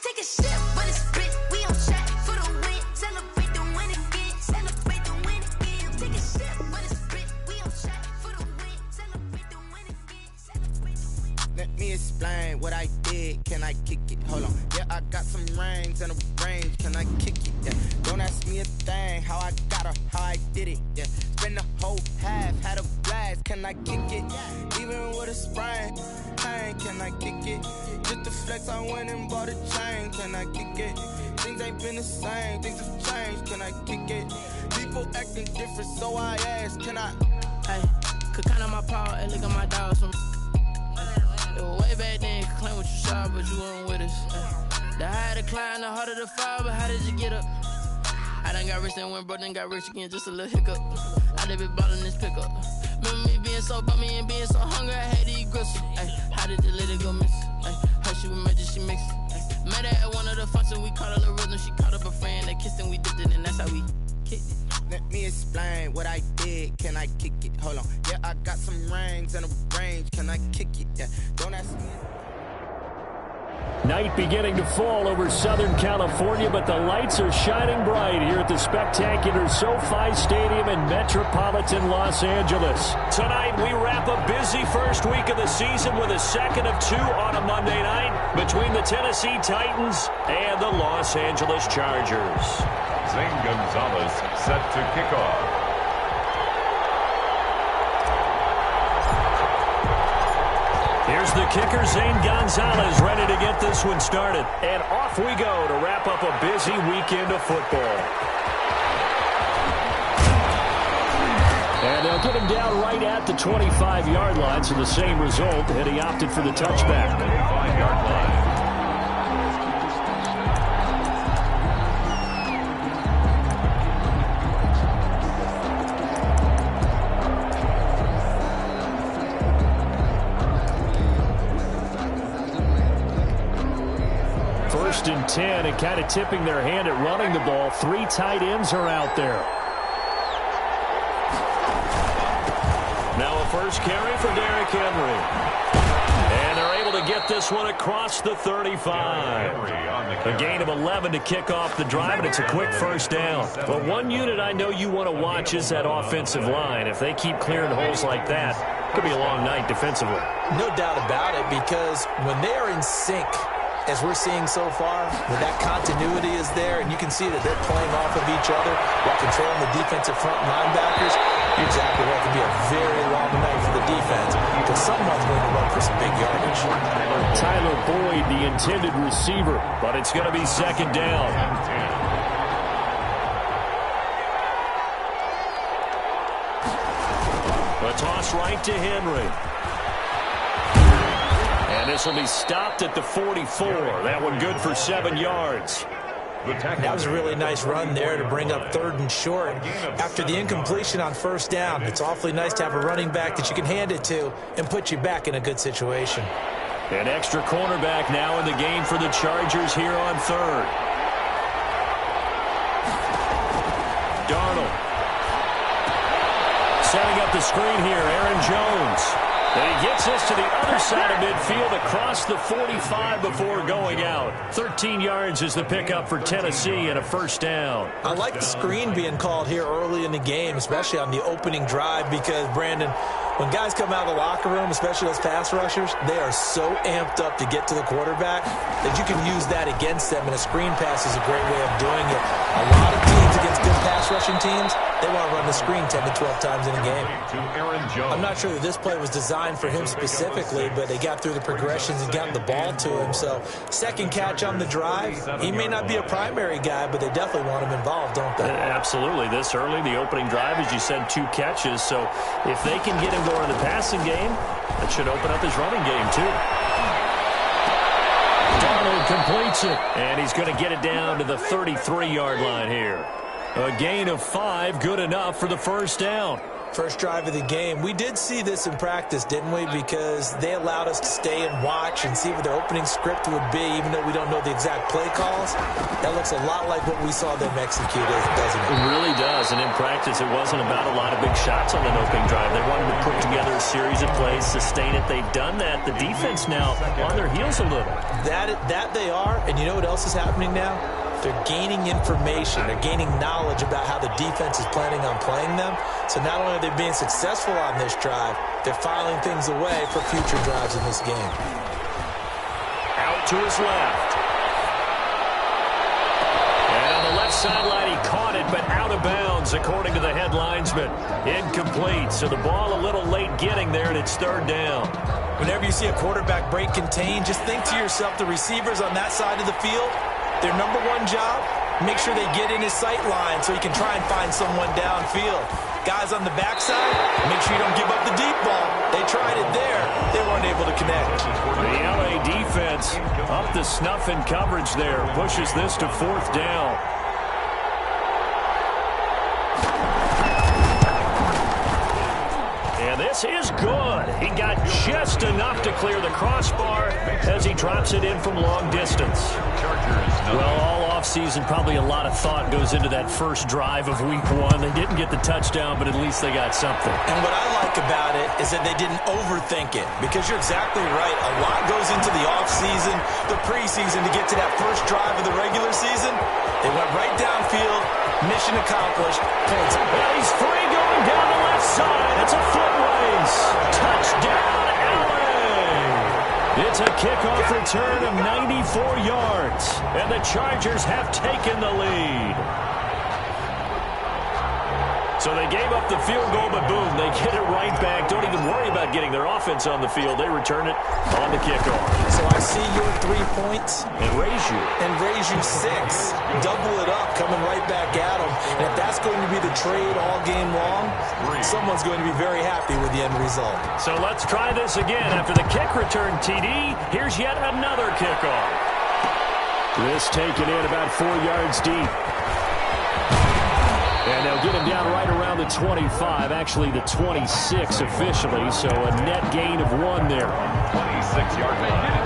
Take a sip when it's split. We on track for the win. Celebrate the win again. Celebrate the win again. Take a sip when it's split. We on track for the win. Celebrate the win again. Celebrate the win. Let me explain what I did. Can I kick it? Hold on. Yeah, I got some rings and a range. Can I kick it? Yeah. Don't ask me a thing. How I got her, how I did it. Yeah. Spend the whole half, had a blast. Can I kick it? Even with a sprain. Can I kick it? Just the flex, I went and bought a chain. Can I kick it? Things ain't been the same, things have changed. Can I kick it? People acting different, so I ask, can I? Hey, could count on my power, and look at my dogs. It was way back then, could claim what you saw, but you weren't with us. The higher the climb, the harder the fall, but how did you get up? I done got rich, then went broke, then got rich again, just a little hiccup. I did be ballin' this pickup. Remember me being so bummy and being so hungry, I had to eat gristle. Ay, how did the lady go miss? Ay, how she was magic, she mixed. Met her at one of the functions, we caught a little rhythm. She caught up a friend, they kissed and we dipped it, and that's how we kicked it. Let me explain what I did. Can I kick it? Hold on. Yeah, I got some rings and a range. Can I kick it? Yeah. Don't ask me. Night beginning to fall over Southern California, but the lights are shining bright here at the spectacular SoFi Stadium in metropolitan Los Angeles. Tonight, we wrap a busy first week of the season with a second of two on a Monday night between the Tennessee Titans and the Los Angeles Chargers. Zane Gonzalez set to kick off. Here's the kicker, Zane Gonzalez, ready to get this one started. And off we go to wrap up a busy weekend of football. And they'll get him down right at the 25-yard line, so the same result, and he opted for the touchback. 25-yard line. First and 10, and kind of tipping their hand at running the ball. Three tight ends are out there. Now a first carry for Derrick Henry. And they're able to get this one across the 35. A gain of 11 to kick off the drive, and it's a quick first down. But one unit I know you want to watch is that offensive line. If they keep clearing holes like that, it could be a long night defensively. No doubt about it, because when they are in sync, as we're seeing so far, when that continuity is there, and you can see that they're playing off of each other while controlling the defensive front linebackers, you're exactly right. It could be a very long night for the defense because someone's going to run for some big yardage. Tyler Boyd, the intended receiver, but it's going to be second down. A toss right to Henry. And this will be stopped at the 44. That one good for 7 yards. That was a really nice run there to bring up third and short. After the incompletion on first down, it's awfully nice to have a running back that you can hand it to and put you back in a good situation. An extra cornerback now in the game for the Chargers here on third. Darnold. Setting up the screen here, Aaron Jones. And he gets this to the other side of midfield across the 45 before going out. 13 yards is the pickup for Tennessee and a first down. I like the screen being called here early in the game, especially on the opening drive, because, Brandon, when guys come out of the locker room, especially those pass rushers, they are so amped up to get to the quarterback that you can use that against them, and a screen pass is a great way of doing it. A lot of teams against good pass rushing teams, they want to run the screen 10 to 12 times in a game. I'm not sure that this play was designed for him specifically, but they got through the progressions and got the ball to him. So second catch on the drive. He may not be a primary guy, but they definitely want him involved, don't they? Absolutely. This early, the opening drive, as you said, 2 catches. So if they can get him going in the passing game, that should open up his running game too. Darnold completes it, and he's going to get it down to the 33-yard line here. A gain of 5, good enough for the first down. First drive of the game. We did see this in practice, didn't we? Because they allowed us to stay and watch and see what their opening script would be, even though we don't know the exact play calls. That looks a lot like what we saw them execute, doesn't it? It really does. And in practice, it wasn't about a lot of big shots on that opening drive. They wanted to put together a series of plays, sustain it. They've done that. The defense now on their heels a little. That they are. And you know what else is happening now? They're gaining information. They're gaining knowledge about how the defense is planning on playing them. So not only are they being successful on this drive, they're filing things away for future drives in this game. Out to his left. And on the left sideline, he caught it, but out of bounds, according to the head linesman. Incomplete. So the ball a little late getting there, and it's third down. Whenever you see a quarterback break contain, just think to yourself, the receivers on that side of the field, their number one job, make sure they get in his sight line so he can try and find someone downfield. Guys on the backside, make sure you don't give up the deep ball. They tried it there. They weren't able to connect. The LA defense up to snuff in coverage there. Pushes this to fourth down. And this is good. He got just enough to clear the crossbar as he drops it in from long distance. Well, all offseason, probably a lot of thought goes into that first drive of week one. They didn't get the touchdown, but at least they got something. And what I like about it is that they didn't overthink it, because you're exactly right. A lot goes into the offseason, the preseason, to get to that first drive of the regular season. They went right downfield, mission accomplished, points. Well, he's free going down the left side. It's a foot race. Touchdown, LA. It's a kickoff return of 94 yards, and the Chargers have taken the lead. So they gave up the field goal, but boom, they get it right back. Don't even worry about getting their offense on the field. They return it on the kickoff. So I see your 3 points. And raise you. And raise you 6. Double it up, coming right back at them. And if that's going to be the trade all game long, someone's going to be very happy with the end result. So let's try this again. After the kick return TD, here's yet another kickoff. This taken in about 4 yards deep. And they'll get him down right around the 25, actually the 26 officially, so a net gain of 1 there. 26-yard line.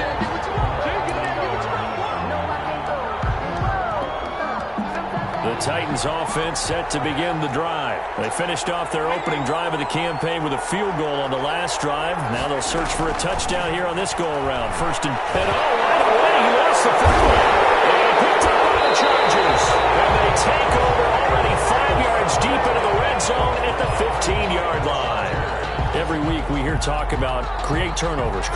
The Titans offense set to begin the drive. They finished off their opening drive of the campaign with a field goal on the last drive. Now they'll search for a touchdown here on this go-around. First and right away, he lost the football. And picked up by the Chargers. And they take over already 5 yards deep into the red zone at the 15-yard line. Every week we hear talk about create turnovers.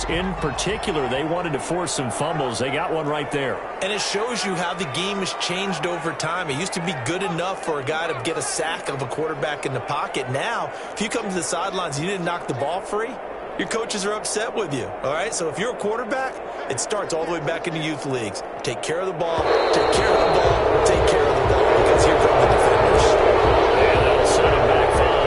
In particular, they wanted to force some fumbles. They got one right there. And it shows you how the game has changed over time. It used to be good enough for a guy to get a sack of a quarterback in the pocket. Now, if you come to the sidelines and you didn't knock the ball free, your coaches are upset with you. All right? So if you're a quarterback, it starts all the way back in the youth leagues. Take care of the ball, take care of the ball, take care of the ball, because here come the defenders. And they'll set him back 5.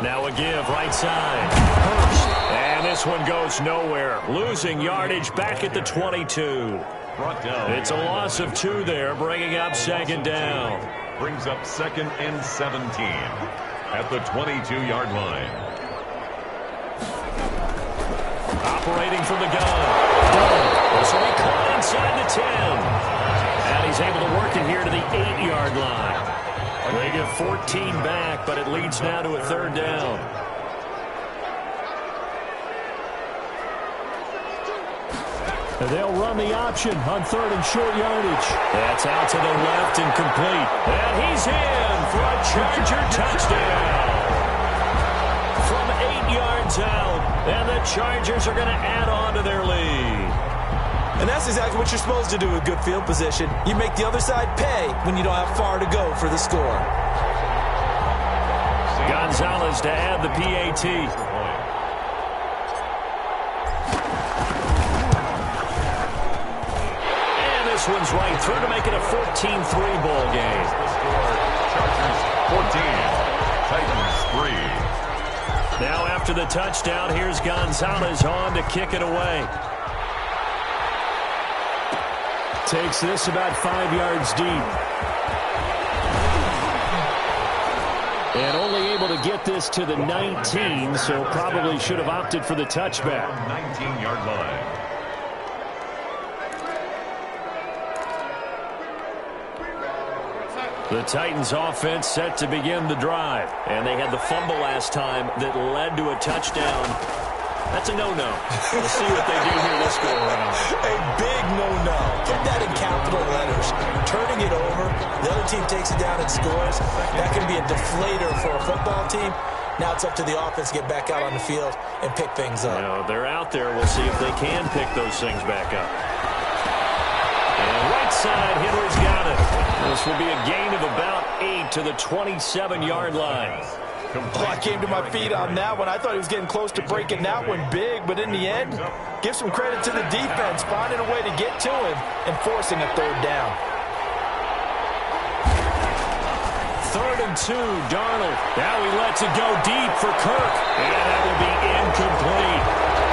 Now a give, right side. Hurst. And this one goes nowhere. Losing yardage back at the 22. It's a loss of 2 there, bringing up second down. Brings up 2nd and 17 at the 22-yard line. Operating from the gun. This will be caught inside the 10. And he's able to work it here to the 8-yard line. They get 14 back, but it leads now to a third down. And they'll run the option on 3rd and short yardage. That's out to the left and complete. And he's in for a Charger touchdown. From 8 yards out, and the Chargers are going to add on to their lead. And that's exactly what you're supposed to do with good field position. You make the other side pay when you don't have far to go for the score. Gonzalez to add the PAT. And this one's right through to make it a 14-3 ball game. Chargers 14, Titans 3. Now after the touchdown, here's Gonzalez on to kick it away. Takes this about 5 yards deep. And only able to get this to the 19, so probably should have opted for the touchback. 19-yard line. The Titans offense set to begin the drive. And they had the fumble last time that led to a touchdown. That's a no-no. We'll see what they do here this go around. A big no-no. Put that in capital letters. Turning it over, the other team takes it down and scores. That can be a deflator for a football team. Now it's up to the offense to get back out on the field and pick things up. You know, they're out there. We'll see if they can pick those things back up. And right side, Henry's got it. This will be a gain of about 8 to the 27-yard line. Oh, I came to my feet on that one. I thought he was getting close to breaking that one big, but in the end, give some credit to the defense, finding a way to get to him and forcing a third down. 3rd and 2, Darnold. Now he lets it go deep for Kirk, and that will be incomplete.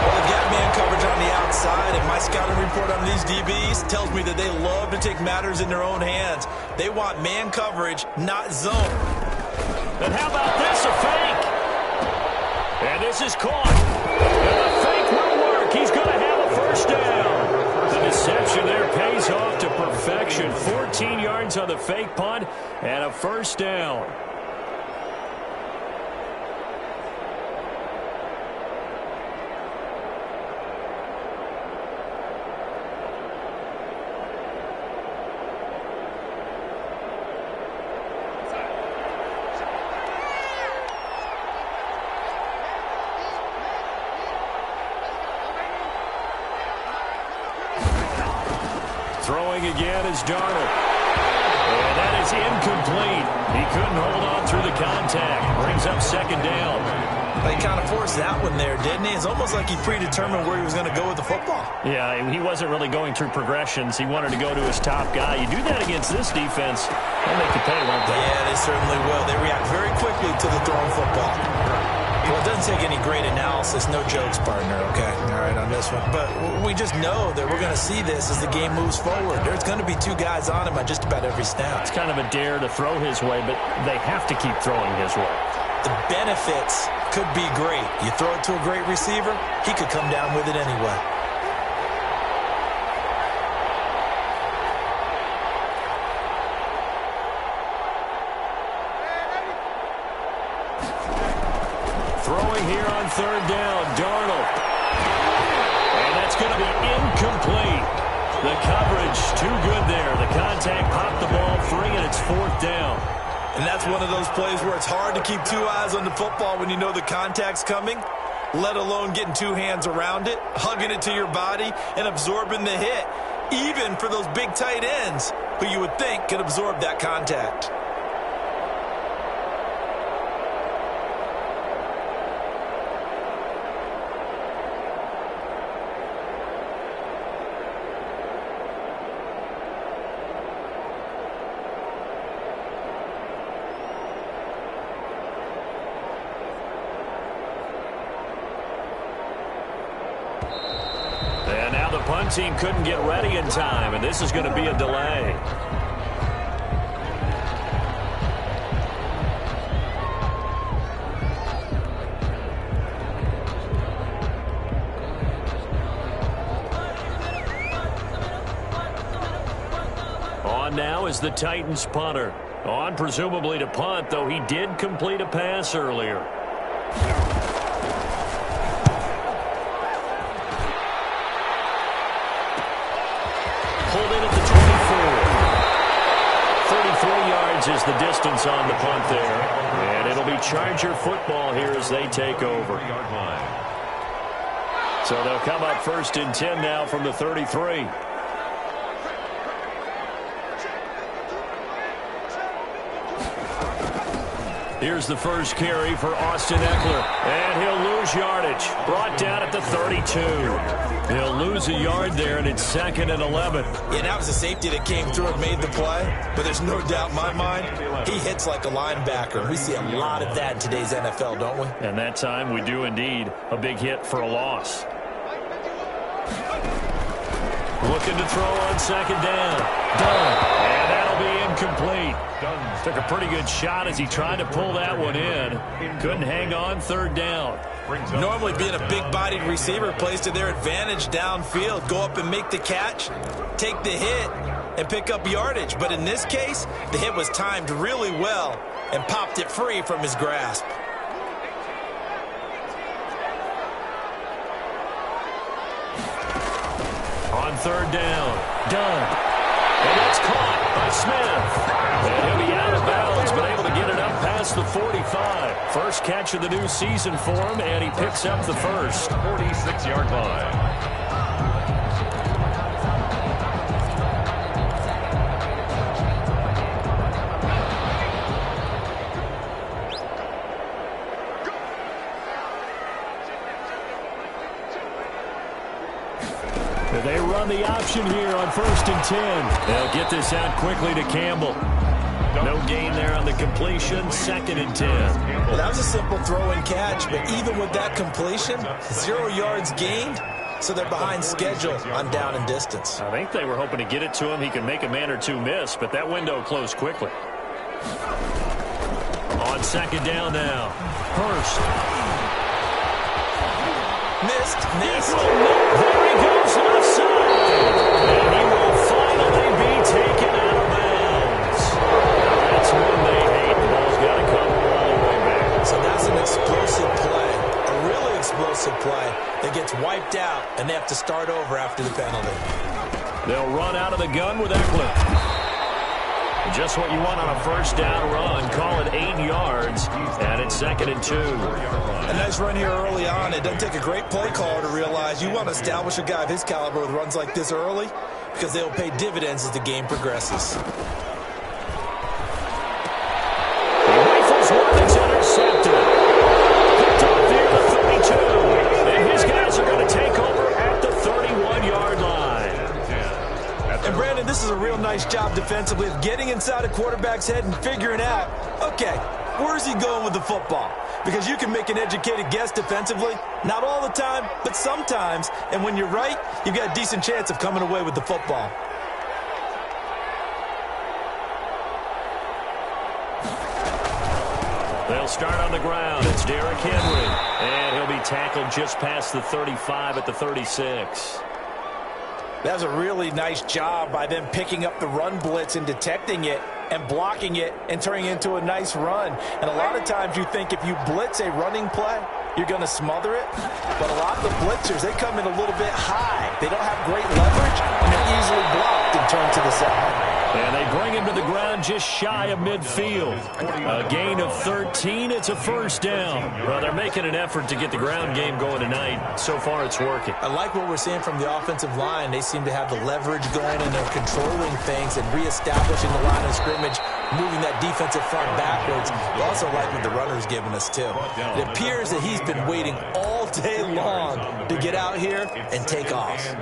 Well, they've got man coverage on the outside, and my scouting report on these DBs tells me that they love to take matters in their own hands. They want man coverage, not zone. And how about this, a fake? And this is caught. And the fake will work. He's going to have a first down. The deception there pays off to perfection. 14 yards on the fake punt and a first down. Throwing again is Darnold. And that is incomplete. He couldn't hold on through the contact. Brings up 2nd down. He kind of forced that one there, didn't he? It's almost like he predetermined where he was going to go with the football. Yeah, he wasn't really going through progressions. He wanted to go to his top guy. You do that against this defense, and they can pay, won't they? Yeah, they certainly will. They react very quickly to the thrown football. Well, it doesn't take any great analysis. No jokes, partner, okay? All right, on this one. But we just know that we're going to see this as the game moves forward. There's going to be 2 guys on him on just about every snap. It's kind of a dare to throw his way, but they have to keep throwing his way. The benefits could be great. You throw it to a great receiver, he could come down with it anyway. Throwing here on 3rd down, Darnold. And that's going to be incomplete. The coverage too good there. The contact popped the ball free, and it's 4th down. And that's one of those plays where it's hard to keep 2 eyes on the football when you know the contact's coming, let alone getting 2 hands around it, hugging it to your body, and absorbing the hit, even for those big tight ends who you would think could absorb that contact. Punt team couldn't get ready in time, and this is going to be a delay. On now is the Titans punter. On presumably to punt, though he did complete a pass earlier. Pulled in at the 24. 33 yards is the distance on the punt there. And it'll be Charger football here as they take over. So they'll come up 1st and 10 now from the 33. Here's the first carry for Austin Eckler. And he'll lose yardage. Brought down at the 32. He'll lose a yard there, and it's 2nd and 11. Yeah, that was a safety that came through and made the play. But there's no doubt in my mind, he hits like a linebacker. We see a lot of that in today's NFL, don't we? And that time we do indeed. A big hit for a loss. Looking to throw on second down. Done. And that'll be incomplete. Took a pretty good shot as he tried to pull that one in. Couldn't hang on third down. Normally being a big-bodied receiver plays to their advantage downfield. Go up and make the catch, take the hit, and pick up yardage. But in this case, the hit was timed really well and popped it free from his grasp. On third down. Done. And it's caught by Smith. And he'll be out of bounds, but able to get it up past the 45. First catch of the new season for him, and he picks up the first. 46-yard line. They run the option here on 1st and 10. They'll get this out quickly to Campbell. No gain there on the completion. 2nd and 10. Well, that was a simple throw and catch, but even with that completion, 0 yards gained, so they're behind schedule on down and distance. I think they were hoping to get it to him. He can make a man or two miss, but that window closed quickly. On 2nd down now. Hurst. Missed. There he goes left side. And he will finally be taken out of bounds. That's one they hate. The ball's got to come all the way back. So that's an explosive play, a really explosive play that gets wiped out, and they have to start over after the penalty. They'll run out of the gun with Eckler. Just what you want on a first down run. Call it 8 yards, and it's 2nd and 2. A nice run here early on. It doesn't take a great play caller to realize you want to establish a guy of his caliber with runs like this early because they'll pay dividends as the game progresses. He rifles one that's intercepted. Picked off near the 32. And his guys are going to take over at the 31-yard line. And Brandon, this is a real nice job defensively of getting inside a quarterback's head and figuring out, okay, where's he going with the football? Because you can make an educated guess defensively, not all the time, but sometimes. And when you're right, you've got a decent chance of coming away with the football. They'll start on the ground. It's Derrick Henry. And he'll be tackled just past the 35 at the 36. That was a really nice job by them picking up the run blitz and detecting it and blocking it and turning it into a nice run. And a lot of times you think if you blitz a running play, you're going to smother it. But a lot of the blitzers, they come in a little bit high. They don't have great leverage, and they're easily blocked and turned to the side. And they bring him to the ground just shy of midfield. A gain of 13. It's a first down. Well, they're making an effort to get the ground game going tonight. So far, it's working. I like what we're seeing from the offensive line. They seem to have the leverage going, and they're controlling things and reestablishing the line of scrimmage, moving that defensive front backwards. I also like what the runner's giving us, too. It appears that he's been waiting all day long to get out here and take off.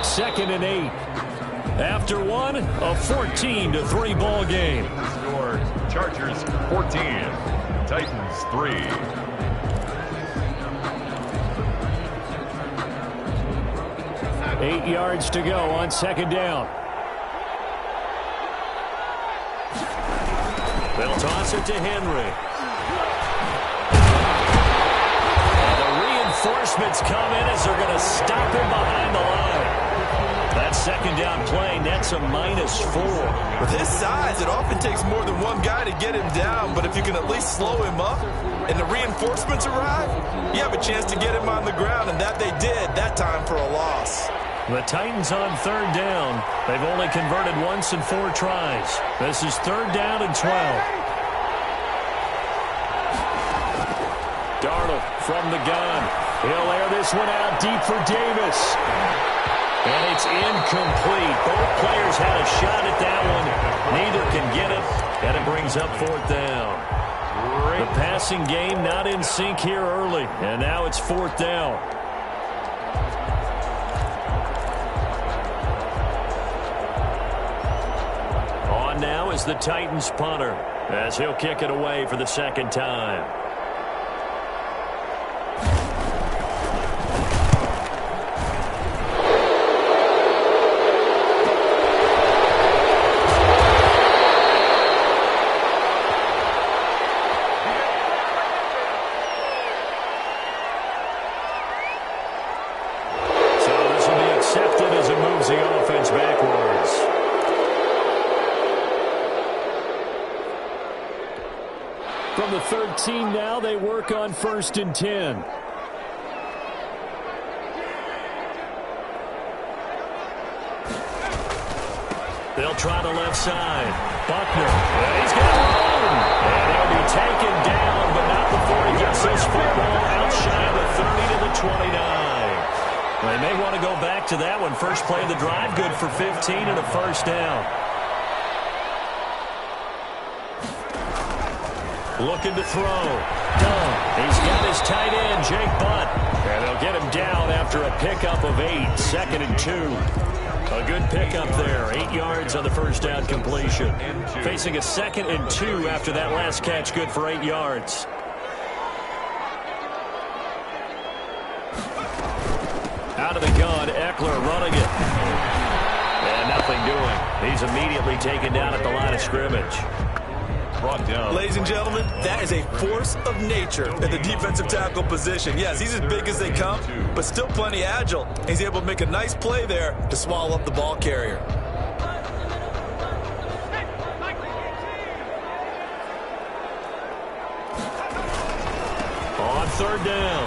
2nd and 8. After one, a 14-3 ball game. Score Chargers 14, Titans 3. Eight yards to go on 2nd down. They'll toss it to Henry. And the reinforcements come in as they're going to stop him behind the line. That 2nd down play nets a -4. With his size, it often takes more than one guy to get him down, but if you can at least slow him up and the reinforcements arrive, you have a chance to get him on the ground, and that they did, that time for a loss. The Titans on 3rd down. They've only converted once in 4 tries. This is 3rd down and 12. Darnold from the gun. He'll air this one out deep for Davis. And it's incomplete. Both players had a shot at that one. Neither can get it, and it brings up 4th down. The passing game not in sync here early, and now it's 4th down. On now is the Titans punter, as he'll kick it away for the 2nd time. From the 13 now, they work on 1st and 10. They'll try the left side. Buckner. And he's got room. And he'll be taken down, but not before he gets this football out shy of the 30 to the 29. They may want to go back to that one. First play of the drive, good for 15 and a first down. Looking to throw. Dunn. He's got his tight end, Jake Butt. And they'll get him down after a pickup of 8. 2nd and 2. A good pickup there. 8 yards on the first down completion. Facing a 2nd and 2 after that last catch, good for 8 yards. Out of the gun, Eckler running it. And nothing doing. He's immediately taken down at the line of scrimmage. Brought down. Ladies and gentlemen, that is a force of nature in the defensive tackle position. Yes, he's as big as they come, but still plenty agile. He's able to make a nice play there to swallow up the ball carrier. On 3rd down.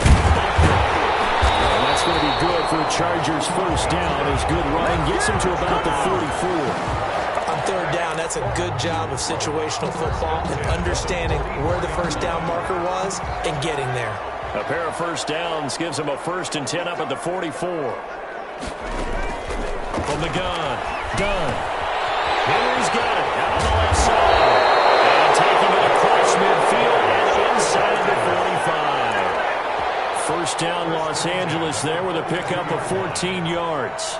And that's going to be good for the Chargers' first down. His good running gets him to about the 44. On 3rd down, that's a good job of situational football and understanding where the first down marker was and getting there. A pair of first downs gives him a 1st and 10 up at the 44. From the gun, Dunn. Henry's got it out on the left side. And taking it across midfield and inside the 45. First down Los Angeles there with a pickup of 14 yards.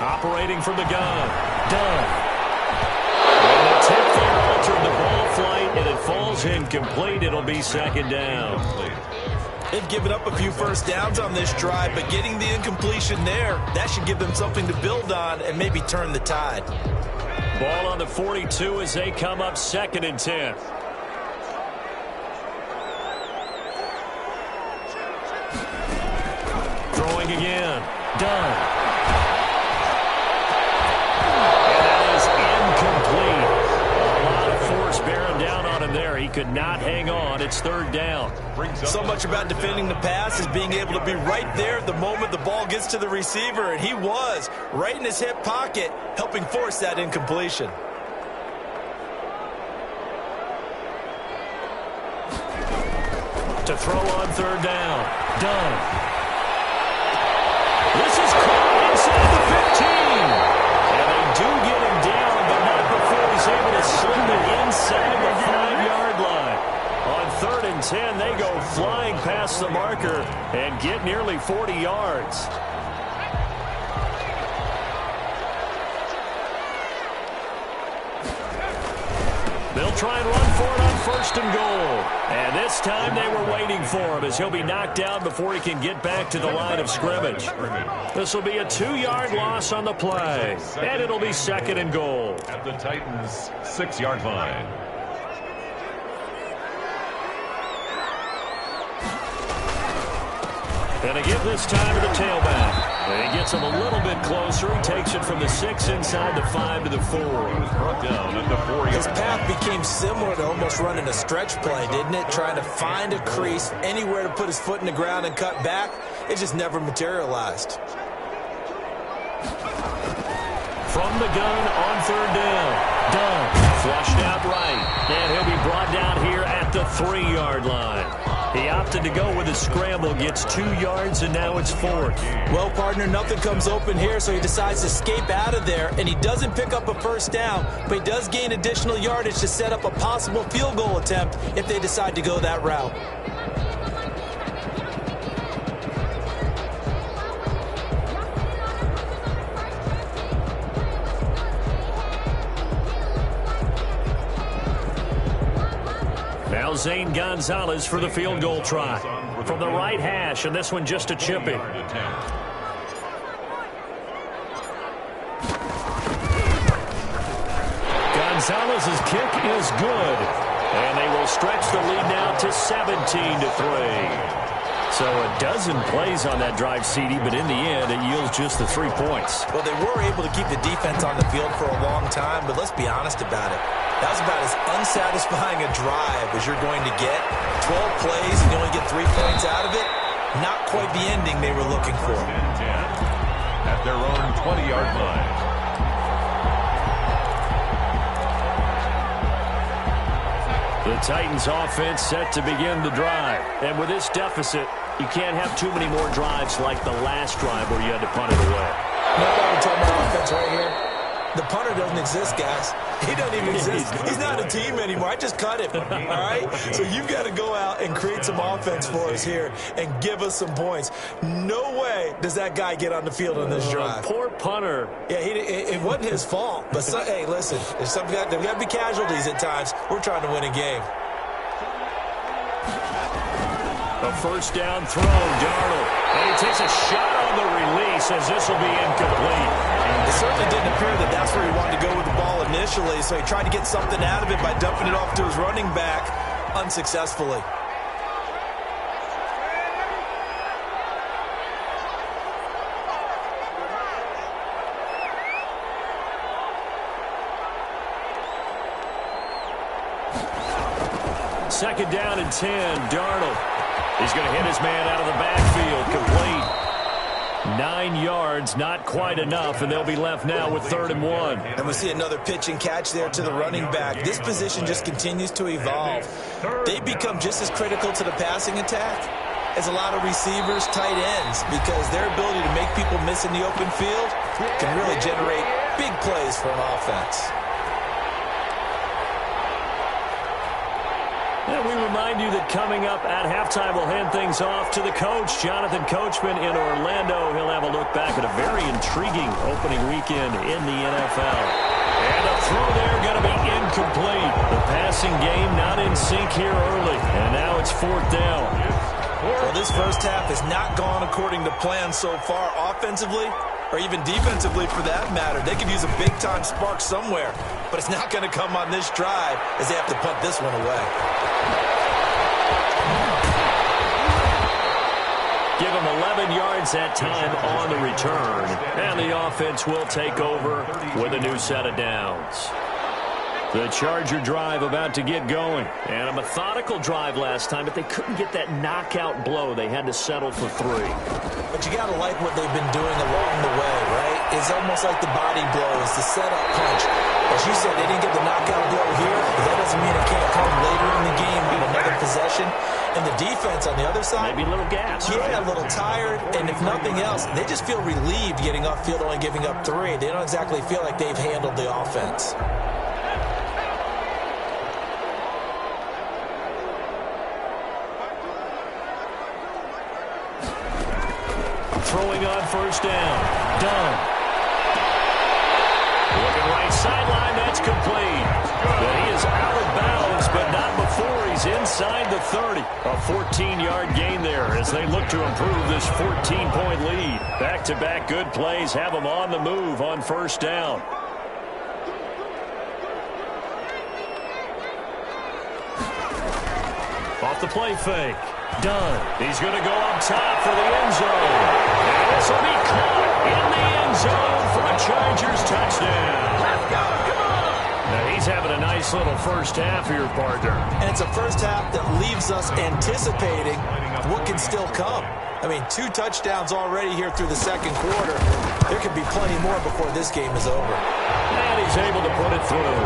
Operating from the gun. Dunn. And the tip there altered the ball flight, and it falls incomplete. It'll be 2nd down. They've given up a few first downs on this drive, but getting the incompletion there, that should give them something to build on and maybe turn the tide. Ball on the 42 as they come up 2nd and 10. Throwing again. Dunn. There, he could not hang on. It's 3rd down. So much about defending the pass is being able to be right there the moment the ball gets to the receiver, and he was right in his hip pocket, helping force that incompletion. To throw on 3rd down. Dunn. This is caught inside the 15. And they do get him down, but not before he's able to slip it inside the 5-yard line. On 3rd and 10, they go flying past the marker and get nearly 40 yards. They'll try and run for it on 1st and goal. And this time they were waiting for him as he'll be knocked down before he can get back to the line of scrimmage. This will be a 2-yard loss on the play. And it'll be 2nd and goal. At the Titans' 6-yard line. And a give this time to the tailback. And he gets him a little bit closer. He takes it from the 6 inside the 5 to the 4. Brought down at the 4-yard. His path became similar to almost running a stretch play, didn't it? Trying to find a crease, anywhere to put his foot in the ground and cut back. It just never materialized. From the gun on 3rd down. Dunn flushed out right. And he'll be brought down here at the 3-yard line. He opted to go with a scramble, gets 2 yards, and now it's 4th. Well, partner, nothing comes open here, so he decides to escape out of there, and he doesn't pick up a first down, but he does gain additional yardage to set up a possible field goal attempt if they decide to go that route. Now Zane Gonzalez for the field goal try. From the right hash, and this one just a chipping. Gonzalez's kick is good. And they will stretch the lead now to 17-3. So a dozen plays on that drive, CD, but in the end, it yields just the 3 points. Well, they were able to keep the defense on the field for a long time, but let's be honest about it. That was about as unsatisfying a drive as you're going to get. 12 plays and you only get 3 points out of it. Not quite the ending they were looking for. At their own 20-yard line. The Titans offense set to begin the drive. And with this deficit, you can't have too many more drives like the last drive where you had to punt it away. No, we're talking about offense right here. The punter doesn't exist, guys. He doesn't even exist. He's not a team anymore. I just cut him, all right? So you've got to go out and create some offense for us here and give us some points. No way does that guy get on the field on this drive. Poor punter. Yeah, it wasn't his fault. But, hey, listen, there's got to be casualties at times. We're trying to win a game. A first down throw, Darnold. And he takes a shot on the release as this will be incomplete. It certainly didn't appear that that's where he wanted to go with the ball initially, so he tried to get something out of it by dumping it off to his running back unsuccessfully. Second down and 10, Darnold. He's going to hit his man out of the backfield, complete. 9 yards, not quite enough, and they'll be left now with 3rd and 1. And we see another pitch and catch there to the running back. This position just continues to evolve. They become just as critical to the passing attack as a lot of receivers, tight ends, because their ability to make people miss in the open field can really generate big plays for an offense. And we remind you that coming up at halftime, we'll hand things off to the coach, Jonathan Coachman in Orlando. He'll have a look back at a very intriguing opening weekend in the NFL. And a throw there going to be incomplete. The passing game not in sync here early. And now it's 4th down. Well, this first half has not gone according to plan so far offensively, or even defensively for that matter. They could use a big-time spark somewhere, but it's not going to come on this drive as they have to punt this one away. Give them 11 yards that time on the return. And the offense will take over with a new set of downs. The Charger drive about to get going. And a methodical drive last time, but they couldn't get that knockout blow. They had to settle for 3. But you got to like what they've been doing along the way, right? It's almost like the body blows, the setup punch. As you said, they didn't get the knockout blow here, but that doesn't mean it can't come later in the game with another possession. And the defense on the other side, maybe a little gas. Yeah, a little tired. And if nothing else, they just feel relieved getting off field, only giving up 3. They don't exactly feel like they've handled the offense. Throwing on first down. Done. Looking right sideline. That's complete. But he is out of bounds, but not before he's inside the 30. A 14-yard gain there as they look to improve this 14-point lead. Back-to-back good plays have them on the move on first down. Off the play fake. Done. He's going to go up top for the end zone. And this will be caught in the end zone for a Chargers touchdown. Let's go. Come on. Now he's having a nice little first half here, partner. And it's a first half that leaves us anticipating what can still come. I mean, 2 touchdowns already here through the second quarter. There could be plenty more before this game is over. And he's able to put it through.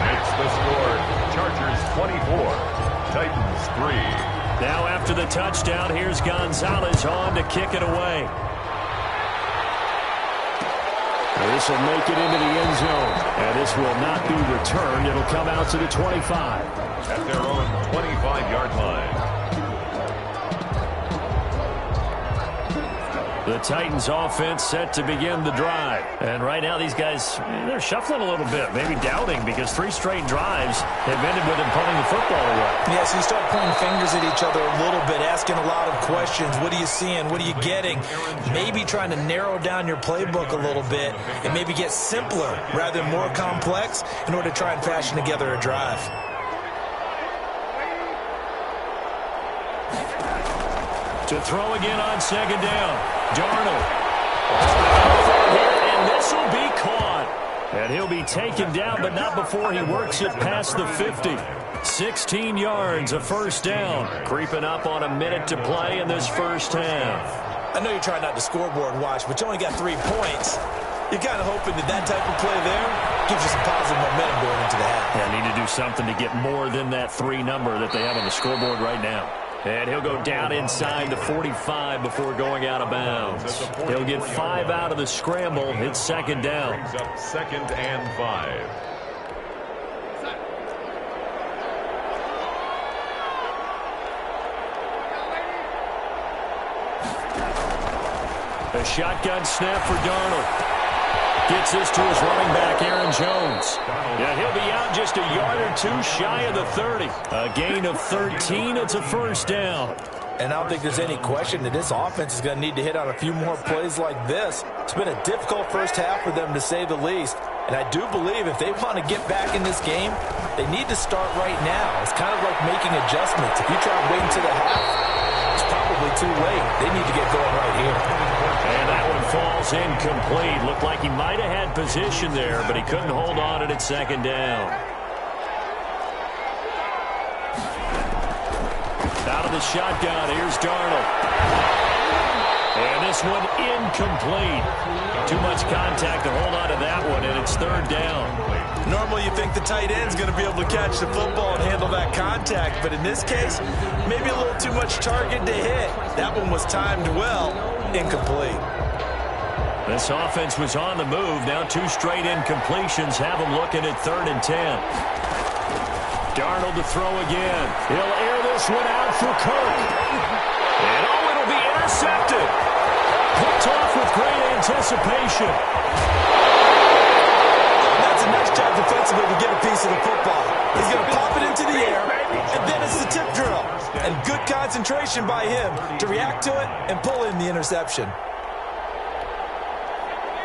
Makes the score Chargers 24. Titans 3. Now after the touchdown, here's Gonzalez on to kick it away. This will make it into the end zone. And this will not be returned. It'll come out to the 25. At their own 25-yard line. The Titans offense set to begin the drive. And right now these guys, they're shuffling a little bit, maybe doubting, because 3 straight drives have ended with them punting the football away. Yeah, so you start pointing fingers at each other a little bit, asking a lot of questions. What are you seeing? What are you getting? Maybe trying to narrow down your playbook a little bit and maybe get simpler rather than more complex in order to try and fashion together a drive. To throw again on second down. Darnold. And this will be caught. And he'll be taken down, but not before he works it past the 50. 16 yards, a first down. Creeping up on a minute to play in this first half. I know you're trying not to scoreboard watch, but you only got 3 points. You're kind of hoping that type of play there gives you some positive momentum going into the half. Yeah, need to do something to get more than that 3 number that they have on the scoreboard right now. And he'll go down inside the 45 before going out of bounds. He'll get 5 out of the scramble. It's second down. Brings up 2nd and 5. A shotgun snap for Darnold. Gets this to his running back, Aaron Jones. Yeah, he'll be out just a yard or 2 shy of the 30. A gain of 13. It's a first down. And I don't think there's any question that this offense is going to need to hit on a few more plays like this. It's been a difficult first half for them, to say the least. And I do believe if they want to get back in this game, they need to start right now. It's kind of like making adjustments. If you try and wait until the half, it's probably too late. They need to get going right here. And that one falls incomplete. Looked like he might have had position there, but he couldn't hold on to it at second down. Out of the shotgun, here's Darnold. And this one incomplete. Too much contact to hold on to that one, and it's third down. Normally you think the tight end's going to be able to catch the football and handle that contact, but in this case, maybe a little too much target to hit. That one was timed well, incomplete. This offense was on the move. Now 2 straight incompletions have them looking at 3rd and 10. Darnold to throw again. He'll air this one out for Kirk. And it'll be intercepted. Picked off with great anticipation. That's a nice job defensively to get a piece of the football. He's going to pop it into the air, and then it's the tip drill. And good concentration by him to react to it and pull in the interception.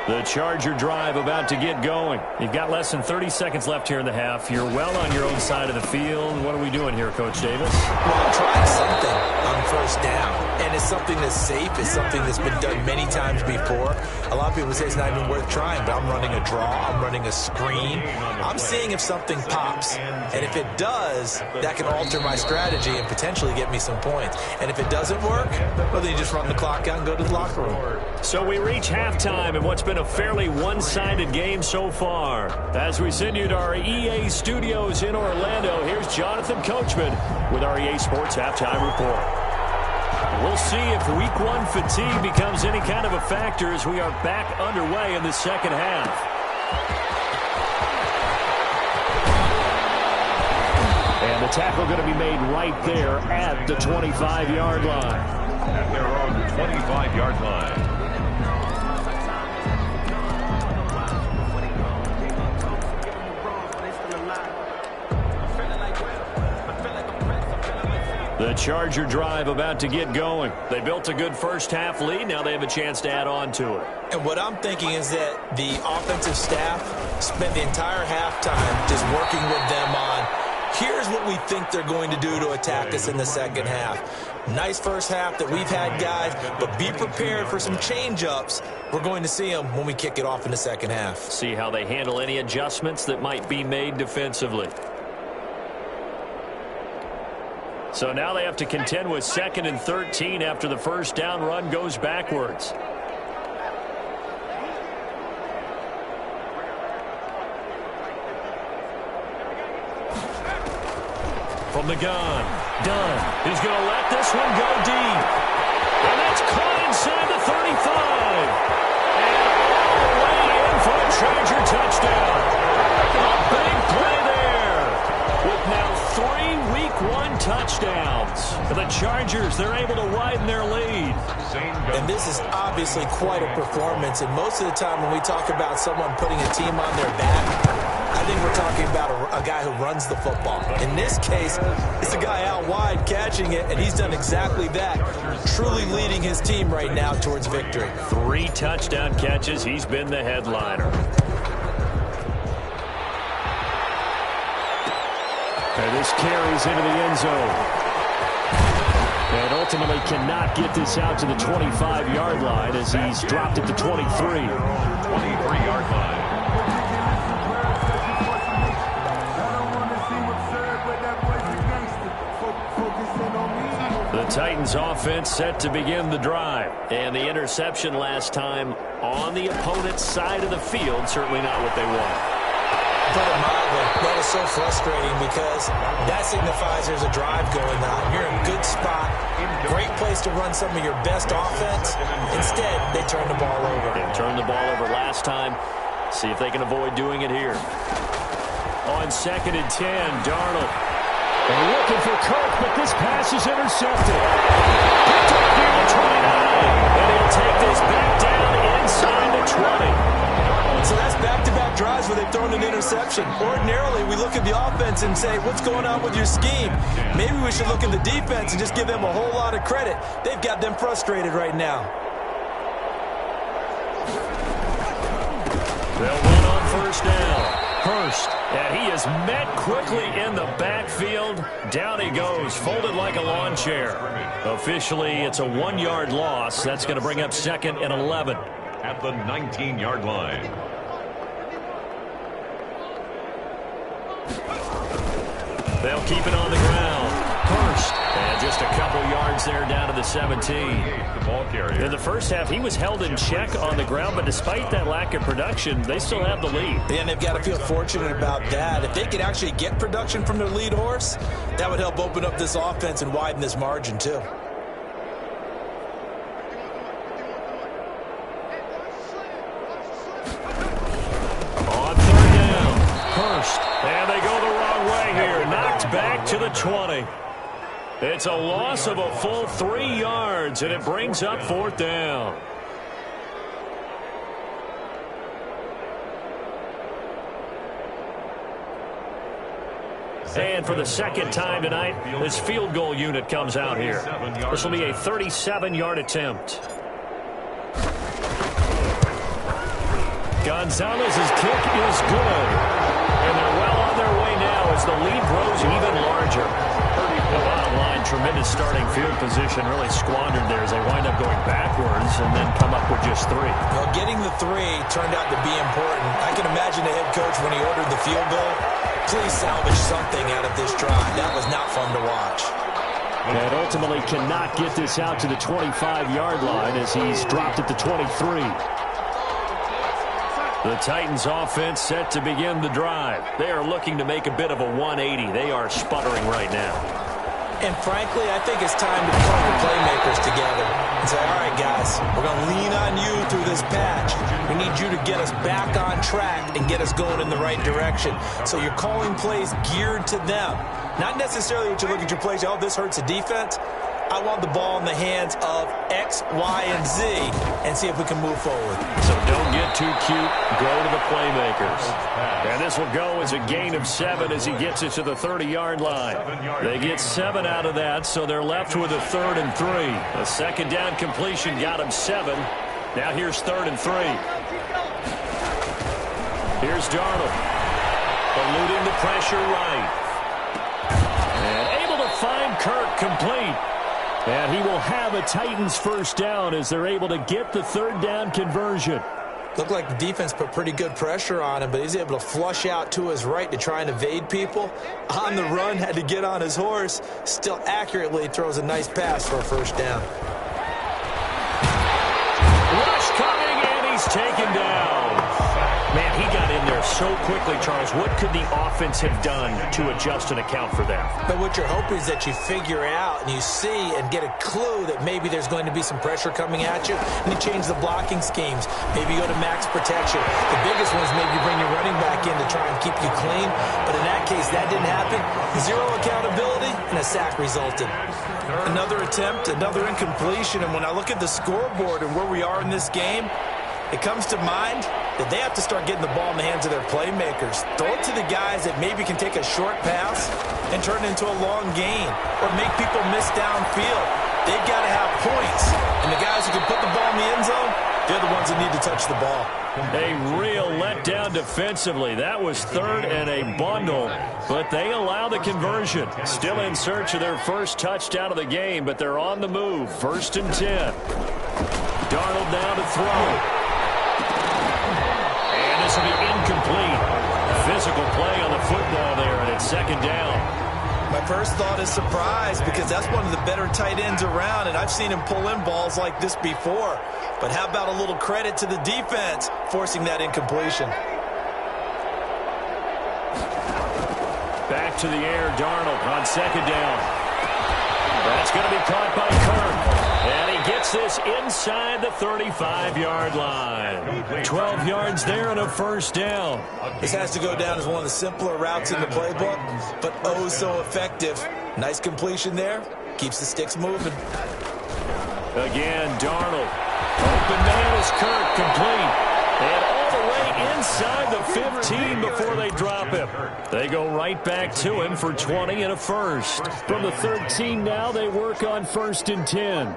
The Charger drive about to get going. You've got less than 30 seconds left here in the half. You're well on your own side of the field. What are we doing here, Coach Davis? Well, I'm trying something on first down, and it's something that's safe. It's something that's been done many times before. A lot of people say it's not even worth trying, but I'm running a draw. I'm running a screen. I'm seeing if something pops, and if it does, that can alter my strategy and potentially get me some points. And if it doesn't work, well, then you just run the clock out and go to the locker room. So we reach halftime in what's been a fairly one-sided game so far. As we send you to our EA studios in Orlando, here's Jonathan Coachman with our EA Sports Halftime Report. We'll see if Week 1 fatigue becomes any kind of a factor as we are back underway in the second half. And the tackle going to be made right there at the 25-yard line. At their own 25-yard line. The Charger drive about to get going. They built a good first half lead. Now they have a chance to add on to it. And what I'm thinking is that the offensive staff spent the entire halftime just working with them on, here's what we think they're going to do to attack us in the second half. Nice first half that we've had, guys, but be prepared for some change-ups. We're going to see them when we kick it off in the second half. See how they handle any adjustments that might be made defensively. So now they have to contend with 2nd and 13 after the first down run goes backwards. From the gun, Dunn. He's going to let this one go deep. And that's caught inside the 35. And all the way in for a Charger touchdown. A big play there. With now 3 Week 1 touchdowns. touchdowns. The Chargers, they're able to widen their lead. And this is obviously quite a performance. And most of the time when we talk about someone putting a team on their back, I think we're talking about a guy who runs the football. In this case, it's a guy out wide catching it, and he's done exactly that, truly leading his team right now towards victory. 3 touchdown catches. He's been the headliner. And this carries into the end zone. And ultimately cannot get this out to the 25-yard line as he's dropped it to 23. 23-yard line. The Titans offense set to begin the drive. And the interception last time on the opponent's side of the field, certainly not what they want. Put it mildly, that is so frustrating because that signifies there's a drive going on. You're in a good spot, great place to run some of your best offense. Instead, they turn the ball over. They turned the ball over last time. See if they can avoid doing it here. On 2nd and 10, Darnold. They're looking for Kirk, but this pass is intercepted. Picked up near the 29, and he'll take this back down inside the 20. So that's back-to-back drives where they've thrown an interception. Ordinarily, we look at the offense and say, what's going on with your scheme? Maybe we should look at the defense and just give them a whole lot of credit. They've got them frustrated right now. They'll run on 1st down. Hurst, and he is met quickly in the backfield. Down he goes, folded like a lawn chair. Officially, it's a 1-yard loss. That's going to bring up 2nd and 11. At the 19-yard line. They'll keep it on the ground. Hurst, and just a couple yards there down to the 17. The ball carrier. In the first half, he was held in check on the ground, but despite that lack of production, they still have the lead. And they've got to feel fortunate about that. If they could actually get production from their lead horse, that would help open up this offense and widen this margin too. And they go the wrong way here. Knocked back to the 20. It's a loss of a full 3 yards, and it brings up 4th down. And for the 2nd time tonight, this field goal unit comes out here. This will be a 37-yard attempt. Gonzalez's kick is good. And they're well on their way now as the lead grows even larger. The bottom line, tremendous starting field position, really squandered there as they wind up going backwards and then come up with just 3. Well, getting the 3 turned out to be important. I can imagine the head coach when he ordered the field goal. Please salvage something out of this drive. That was not fun to watch. And ultimately cannot get this out to the 25-yard line as he's dropped it to 23. The Titans offense set to begin the drive. They are looking to make a bit of a 180. They are sputtering right now. And frankly, I think it's time to pull the playmakers together and say, all right, guys, we're going to lean on you through this patch. We need you to get us back on track and get us going in the right direction. So you're calling plays geared to them. Not necessarily that you look at your plays, oh, this hurts the defense. I want the ball in the hands of X, Y, and Z and see if we can move forward. So don't get too cute. Go to the playmakers. And this will go as a gain of 7 as he gets it to the 30-yard line. They get 7 out of that, so they're left with a 3rd and 3. A 2nd down completion got him 7. Now here's 3rd and 3. Here's Darnold. Eluding the pressure right. And able to find Kirk complete. And he will have a Titans 1st down as they're able to get the 3rd down conversion. Looked like the defense put pretty good pressure on him, but he's able to flush out to his right to try and evade people. On the run, had to get on his horse. Still accurately throws a nice pass for a 1st down. Rush coming, and he's taken down. Man, he got in there so quickly, Charles. What could the offense have done to adjust and account for that? But what you're hoping is that you figure out and you see and get a clue that maybe there's going to be some pressure coming at you, and you change the blocking schemes. Maybe you go to max protection. The biggest one is maybe you bring your running back in to try and keep you clean. But in that case, that didn't happen. 0 accountability. and a sack resulted. Another attempt, another incompletion, and when I look at the scoreboard and where we are in this game, it comes to mind that they have to start getting the ball in the hands of their playmakers. Throw it to the guys that maybe can take a short pass and turn it into a long gain or make people miss downfield. They've got to have points, and the guys who can put the ball in the end zone, they're the ones that need to touch the ball. A real letdown defensively. That was third and a bundle, but they allow the conversion. Still in search of their first touchdown of the game, but they're on the move. 1st and 10. Darnold now to throw. And this will be incomplete. Physical play on the football there, and it's 2nd down. My first thought is surprise because that's one of the better tight ends around, and I've seen him pull in balls like this before. But how about a little credit to the defense forcing that incompletion? Back to the air, Darnold on 2nd down. That's going to be caught by Kirk. And he gets this inside the 35-yard line. 12 yards there and a 1st down. This has to go down as one of the simpler routes in the playbook, but oh so effective. Nice completion there. Keeps the sticks moving. Again, Darnold. Open man is Kirk, complete. And all the way inside the 15 before they drop him. They go right back to him for 20 and a 1st. From the 13 now, they work on 1st and 10.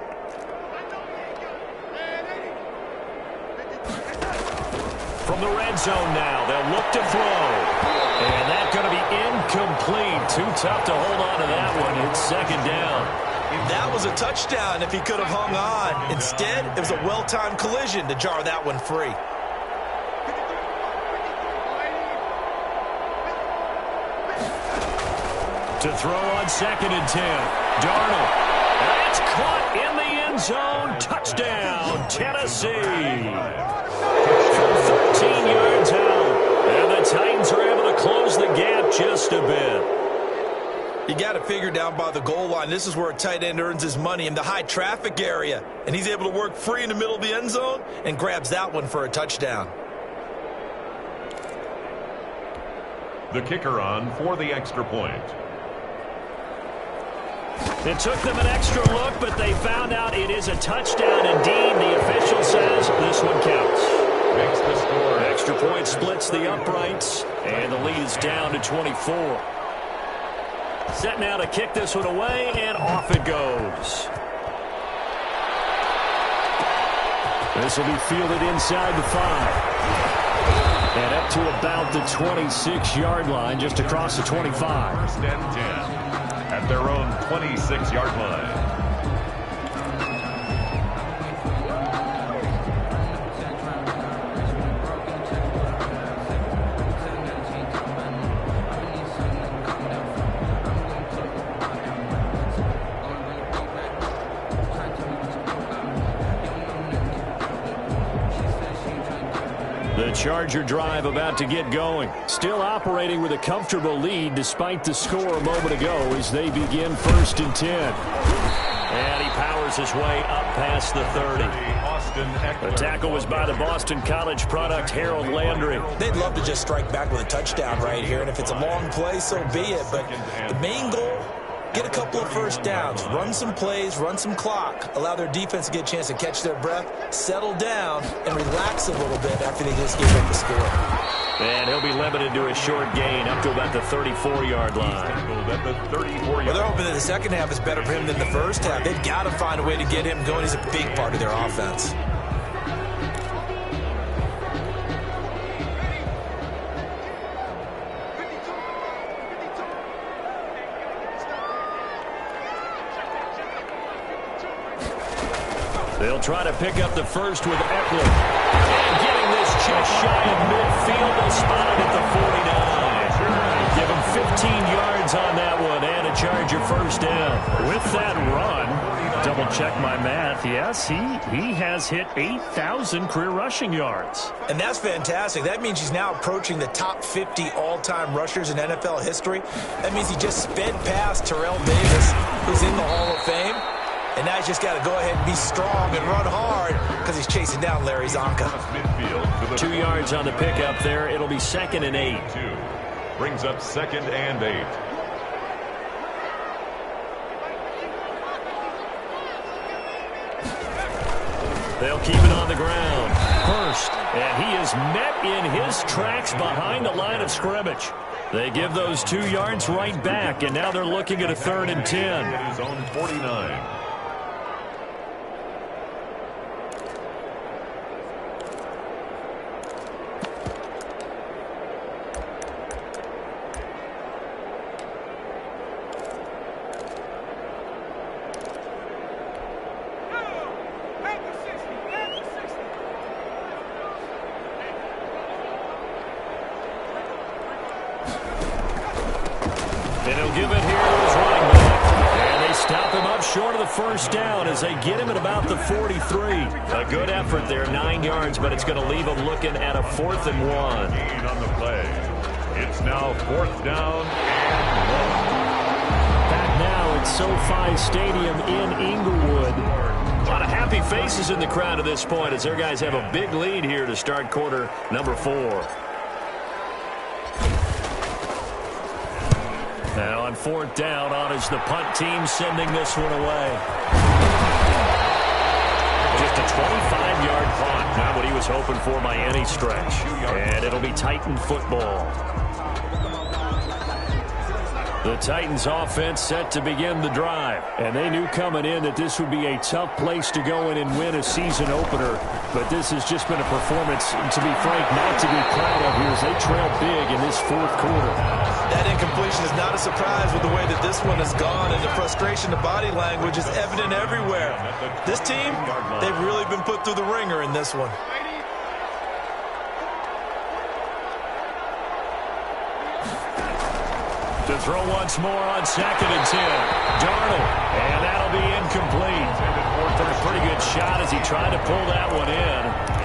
From the red zone now, they'll look to throw. And that's going to be incomplete. Too tough to hold on to that one. It's 2nd down. That was a touchdown if he could have hung on. Instead, it was a well-timed collision to jar that one free. To throw on 2nd and 10. Darnold. That's caught in the end zone. Touchdown, Tennessee. From 13 yards out. And the Titans are able to close the gap just a bit. You got to figure down by the goal line. This is where a tight end earns his money in the high traffic area. And he's able to work free in the middle of the end zone and grabs that one for a touchdown. The kicker on for the extra point. It took them an extra look, but they found out it is a touchdown indeed. The official says this one counts. Makes the score. Extra point splits the uprights, and the lead is down to 24. Set now to kick this one away, and off it goes. This will be fielded inside the 5. And up to about the 26-yard line, just across the 25. 1st and 10 at their own 26-yard line. The Charger drive about to get going. Still operating with a comfortable lead despite the score a moment ago as they begin 1st and 10. And he powers his way up past the 30. The tackle was by the Boston College product, Harold Landry. They'd love to just strike back with a touchdown right here, and if it's a long play, so be it. But the main goal, get a couple of first downs, run some plays, run some clock, allow their defense to get a chance to catch their breath, settle down, and relax a little bit after they just gave up the score. And he'll be limited to a short gain up to about the 34-yard line. Well, they're hoping that the second half is better for him than the first half. They've got to find a way to get him going. He's a big part of their offense. They'll try to pick up the first with Eckler. And getting this just shy of midfield. They spot it at the 49. Give him 15 yards on that one and a Charger first down. With that run, double check my math. Yes, he has hit 8,000 career rushing yards. And that's fantastic. That means he's now approaching the top 50 all-time rushers in NFL history. That means he just sped past Terrell Davis, who's in the Hall of Fame. And now he's just got to go ahead and be strong and run hard because he's chasing down Larry Zonka. 2 yards on the pickup there. It'll be 2nd and 8. Brings up 2nd and 8. They'll keep it on the ground. Hurst, and he is met in his tracks behind the line of scrimmage. They give those 2 yards right back, and now they're looking at a 3rd and 10. His own 49. And he'll give it here to his running back. And they stop him up short of the first down as they get him at about the 43. A good effort there, 9 yards, but it's going to leave him looking at a 4th and 1. Gain on the play. It's now 4th down and 1. Back now at SoFi Stadium in Inglewood. A lot of happy faces in the crowd at this point as their guys have a big lead here to start quarter number 4. Now on 4th down, on is the punt team sending this one away. Just a 25-yard punt, not what he was hoping for by any stretch. And it'll be Titan football. The Titans offense set to begin the drive. And they knew coming in that this would be a tough place to go in and win a season opener. But this has just been a performance, to be frank, not to be proud of here as they trail big in this 4th quarter. That incompletion is not a surprise with the way that this one has gone, and the frustration, the body language is evident everywhere. This team, they've really been put through the ringer in this one. To throw once more on 2nd and 10. Darnold, and that'll be incomplete. Took a pretty good shot as he tried to pull that one in.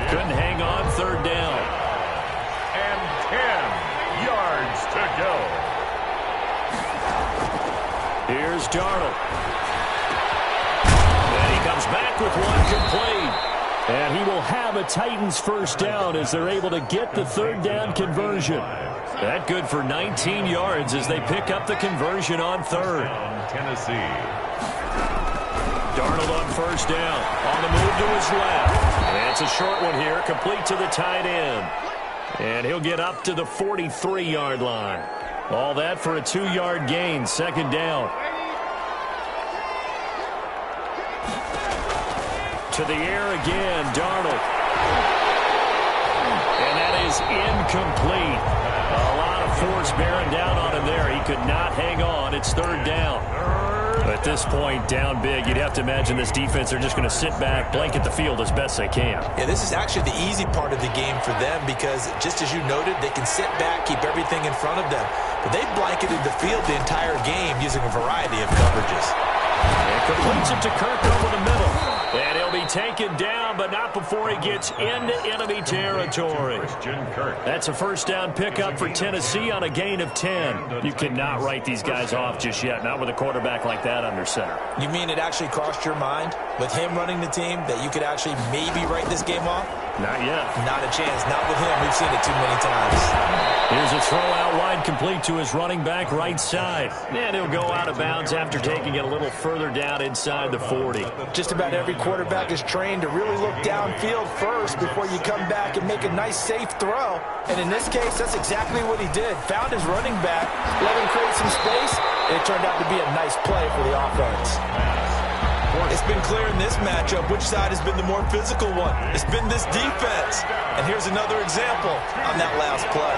Couldn't hang on, 3rd down. And 10 yards to go. Here's Darnold. And he comes back with one complete. And he will have a Titans 1st down as they're able to get the 3rd down conversion. That good for 19 yards as they pick up the conversion on 3rd. Tennessee. Darnold on 1st down. On the move to his left. And it's a short one here, complete to the tight end. And he'll get up to the 43-yard line. All that for a 2-yard gain, 2nd down. To the air again, Darnold. And that is incomplete. A lot of force bearing down on him there. He could not hang on. It's 3rd down. At this point, down big, you'd have to imagine this defense are just going to sit back, blanket the field as best they can. Yeah, this is actually the easy part of the game for them because, just as you noted, they can sit back, keep everything in front of them. But they've blanketed the field the entire game using a variety of coverages. And completes it to Kirk over the middle. And he'll be taken down, but not before he gets into enemy territory. That's a 1st down pickup for Tennessee on a gain of 10. You cannot write these guys off just yet, not with a quarterback like that under center. You mean it actually crossed your mind, with him running the team, that you could actually maybe write this game off? Not yet. Not a chance. Not with him. We've seen it too many times. Here's a throw out wide, complete to his running back right side. And he'll go out of bounds after taking it a little further down inside the 40. Just about every quarterback is trained to really look downfield first before you come back and make a nice, safe throw. And in this case, that's exactly what he did. Found his running back, let him create some space, and it turned out to be a nice play for the offense. It's been clear in this matchup which side has been the more physical one. It's been this defense. And here's another example on that last play.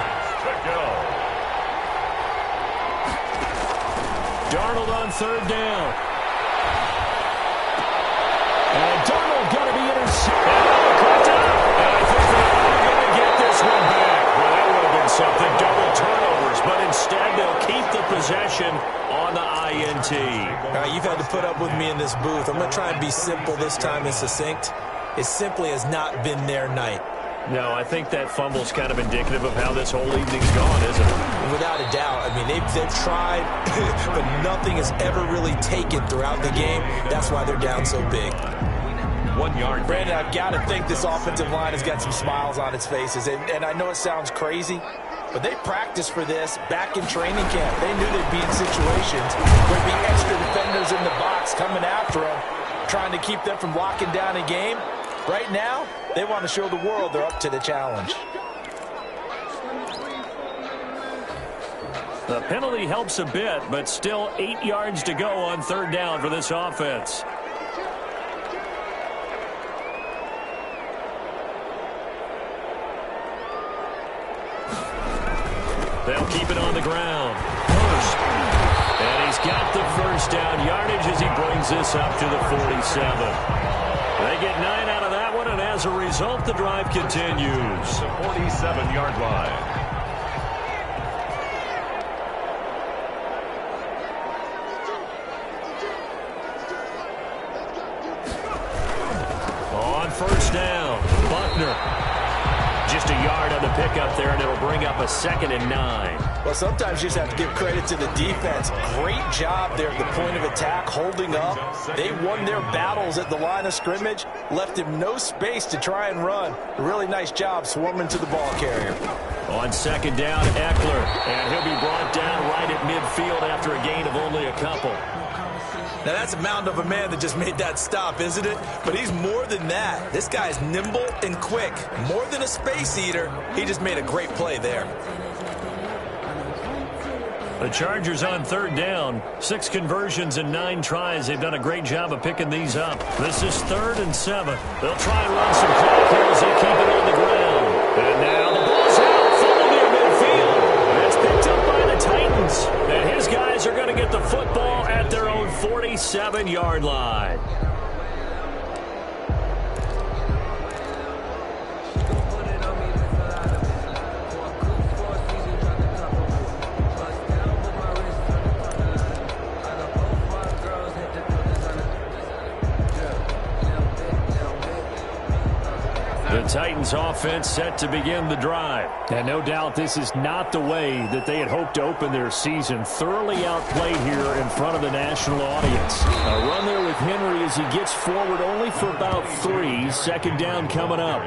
Darnold on 3rd down. And Darnold going to be intercepted. And I think they're going to get this one back. Well, that would have been something. Double turnovers. But instead, they'll keep the possession on the INT. All right, you've had to put up with me in this booth. I'm going to try and be simple this time and succinct. It simply has not been their night. No, I think that fumble's kind of indicative of how this whole evening's gone, isn't it? Without a doubt. I mean, they've tried, but nothing has ever really taken throughout the game. That's why they're down so big. 1 yard. Brandon, I've got to think this offensive line has got some smiles on its faces. And I know it sounds crazy, but they practiced for this back in training camp. They knew they'd be in situations where there'd be extra defenders in the box coming after them, trying to keep them from locking down a game. Right now, they want to show the world they're up to the challenge. The penalty helps a bit, but still 8 yards to go on third down for this offense. They'll keep it on the ground. First. And he's got the first down yardage as he brings this up to the 47. They get 9 out of that one, and as a result, the drive continues. The 47-yard line. On first down, Buckner. Just a yard on the pickup there, and it'll bring up a 2nd and 9. Well, sometimes you just have to give credit to the defense. Great job there at the point of attack, holding up. They won their battles at the line of scrimmage, left him no space to try and run. A really nice job swarming to the ball carrier. On 2nd down, Eckler, and he'll be brought down right at midfield after a gain of only a couple. Now, that's a mountain of a man that just made that stop, isn't it? But he's more than that. This guy's nimble and quick. More than a space eater, he just made a great play there. The Chargers on third down. 6 conversions and 9 tries. They've done a great job of picking these up. This is 3rd and 7. They'll try and run some clock here as they keep it on the ground. And now the ball's out, full near midfield. That's picked up by the Titans. And his guys are going to get the football at their own 47-yard line. The Titans offense set to begin the drive. And no doubt this is not the way that they had hoped to open their season. Thoroughly outplayed here in front of the national audience. A run there with Henry as he gets forward only for about 3. 2nd down coming up.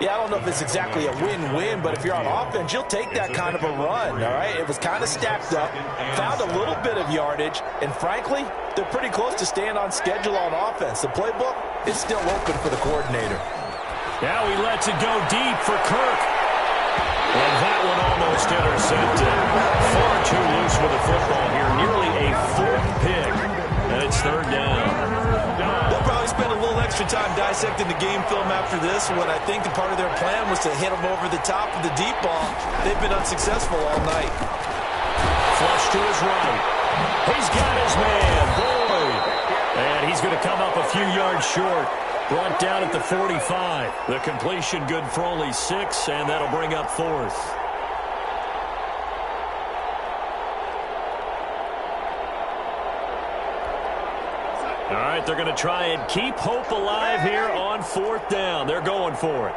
Yeah, I don't know if it's exactly a win-win, but if you're on offense, you'll take that kind of a run, all right? It was kind of stacked up, found a little bit of yardage, and frankly, they're pretty close to staying on schedule on offense. The playbook is still open for the coordinator. Now he lets it go deep for Kirk. And that one almost intercepted. Far too loose with the football here. Nearly a 4th pick. And it's 3rd down. They'll probably spend a little extra time dissecting the game film after this one. I think the part of their plan was to hit them over the top of the deep ball. They've been unsuccessful all night. Flush to his right. He's got his man, Boyd. And he's going to come up a few yards short. Brought down at the 45. The completion good for only 6, and that'll bring up 4th. All right, they're going to try and keep hope alive here on 4th down. They're going for it.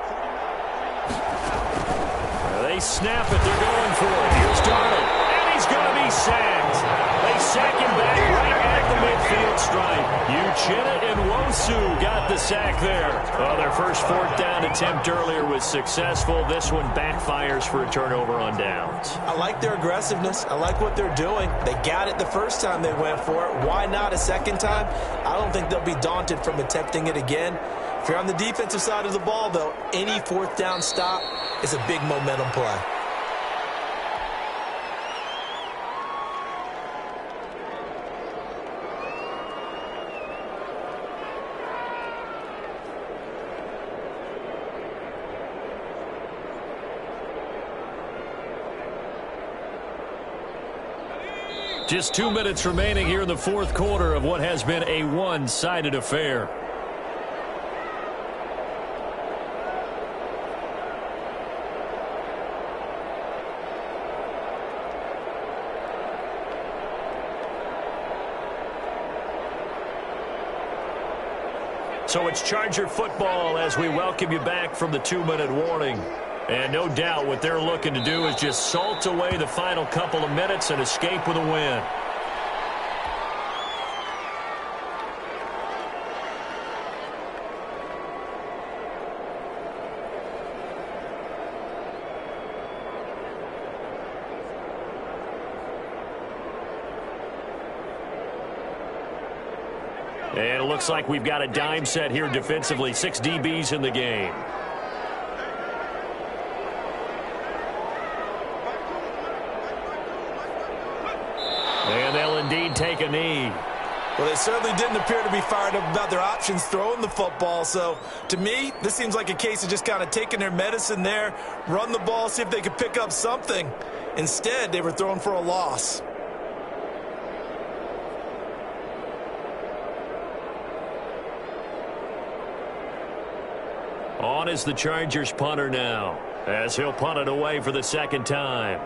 They snap it. They're going for it. Here's Darnold, and he's going to be sacked. They sack him back right at the midfield stripe. Uchenna and Nwosu got the sack there. Well, their first 4th down attempt earlier was successful. This one backfires for a turnover on downs. I like their aggressiveness. I like what they're doing. They got it the first time they went for it. Why not a second time? I don't think they'll be daunted from attempting it again. If you're on the defensive side of the ball, though, any 4th down stop is a big momentum play. Just 2 minutes remaining here in the 4th quarter of what has been a one-sided affair. So it's Charger football as we welcome you back from the 2-minute warning. And no doubt what they're looking to do is just salt away the final couple of minutes and escape with a win. And it looks like we've got a dime set here defensively. 6 DBs in the game. And they'll indeed take a knee. Well, they certainly didn't appear to be fired up about their options throwing the football. So, to me, this seems like a case of just kind of taking their medicine there, run the ball, see if they could pick up something. Instead, they were throwing for a loss. On is the Chargers punter now, as he'll punt it away for the second time.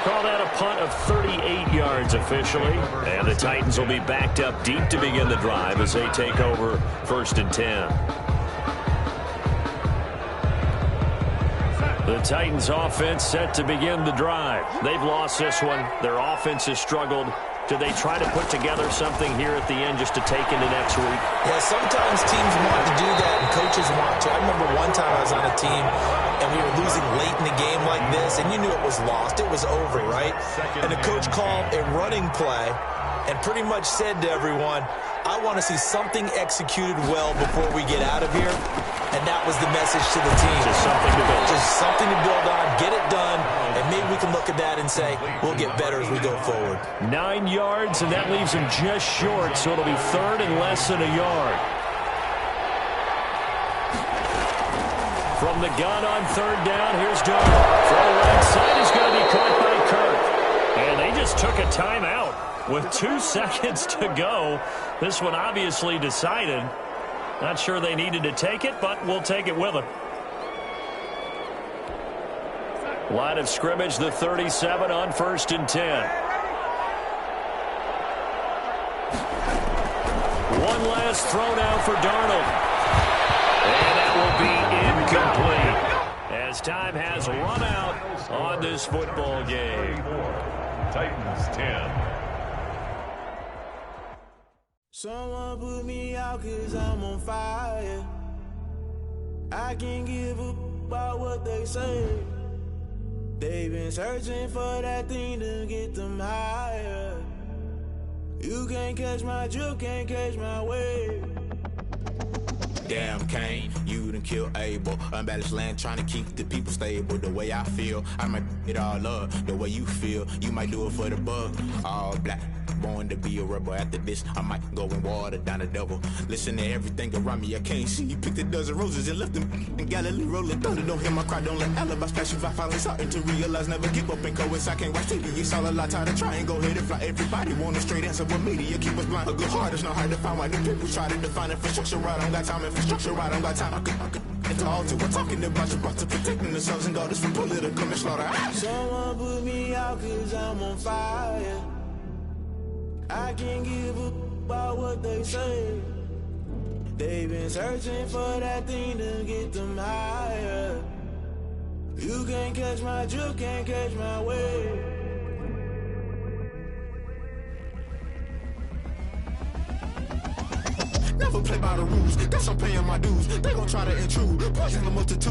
Call that a punt of 38 yards officially. And the Titans will be backed up deep to begin the drive as they take over 1st and 10. The Titans offense set to begin the drive. They've lost this one. Their offense has struggled. Do they try to put together something here at the end just to take into next week? Yeah, sometimes teams want to do that and coaches want to. I remember one time I was on a team and we were losing late in the game like this, and you knew it was lost. It was over, right? And the coach called a running play and pretty much said to everyone, I want to see something executed well before we get out of here. And that was the message to the team. Just something to build. Just something to build on, get it done, and maybe we can look at that and say, we'll get better as we go forward. 9 yards, and that leaves him just short, so it'll be 3rd and less than a yard. From the gun on 3rd down, here's Darnold. Throw right side is going to be caught by Kirk. And they just took a timeout with 2 seconds to go. This one obviously decided. Not sure they needed to take it, but we'll take it with them. Line of scrimmage, the 37 on 1st and 10. One last throw now for Darnold. And that will be incomplete, as time has run out on this football game. Titans 10. Someone put me out 'cause I'm on fire. I can't give a about what they say. They've been searching for that thing to get them higher. You can't catch my drift, can't catch my wave. Damn, Kane, you done killed Abel. Unbalanced land, trying to keep the people stable. The way I feel, I might it all up. The way you feel, you might do it for the bug. All black, born to be a rebel. After this, I might go and water down the devil. Listen to everything around me, I can't see. Picked a dozen roses and left them in Galilee rolling thunder. Don't hear my cry, don't let alibis flash. If I finally starting to realize, never give up and coincide. I can't watch TV, it's all a lot. Time to try and go ahead and fly. Everybody want a straight answer, but media keep us blind. A good heart is not hard to find. Why the people try to define infrastructure right? I don't got time. Infrastructure right, I don't got time. I could talk to. We're talking about you, about to protecting the sons and daughters from political and slaughter. Someone put me out 'cause I'm on fire. I can't give a about what they say. They've been searching for that thing to get them higher. You can't catch my drift, can't catch my wave. Never play by the rules, guess I'm paying my dues. They gon' try to intrude, poison the multitude.